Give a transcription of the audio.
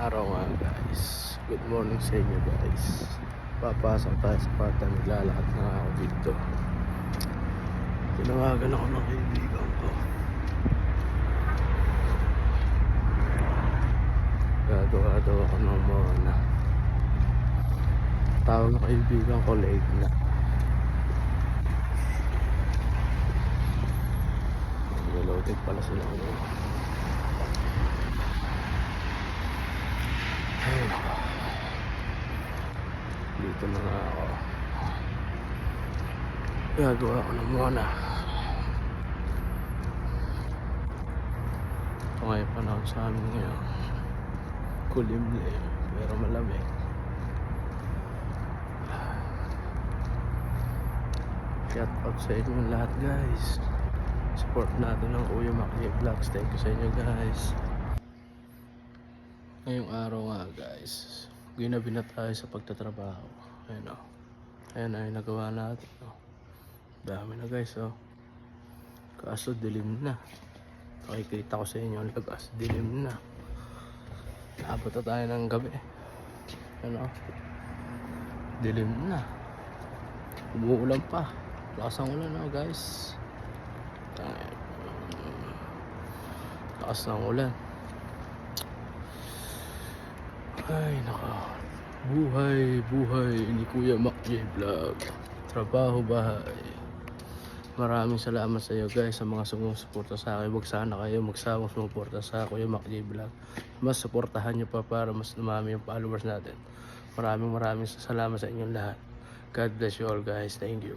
araw nga guys. Good morning sa inyo guys. Papasok tayo sa pata, naglalakad na ako dito. Tinawagan ako ng kaibigan ko. Gagawa daw ako ng mona. Tawag ng kaibigan ko late na. Naloaded pala sila ako. Ay, dito na nga ako. Gagawa ako ng mona. Ito nga yung panahon sa amin ngayon. Kulimli pero malamig. Shout out sa inyo lahat guys. Support natin ang Kuya Mackie Vlogs. Thank you sa inyo guys. Ngayong araw nga guys, ginabi na tayo sa pagtatrabaho. Ayun o. Ayun ay nagawa natin o. Dami na guys o. Kaso dilim na. Nakikita ko sa inyo ang lagas. Dilim na. Abot na tayo ng gabi. Ayun o. Dilim na. Umuulan pa. Lakas ang ulan o guys. Lakas ng ulan. Ay naka, buhay ni Kuya Mackie Vlog. Trabaho, bahay. Maraming salamat sa iyo guys sa mga sumusuporta sa akin. Huwag sana kayo magsawang sumuporta sa Kuya Mackie Vlog. Mas suportahan nyo pa para mas dumami yung followers natin. Maraming salamat sa inyong lahat. God bless you all guys. Thank you.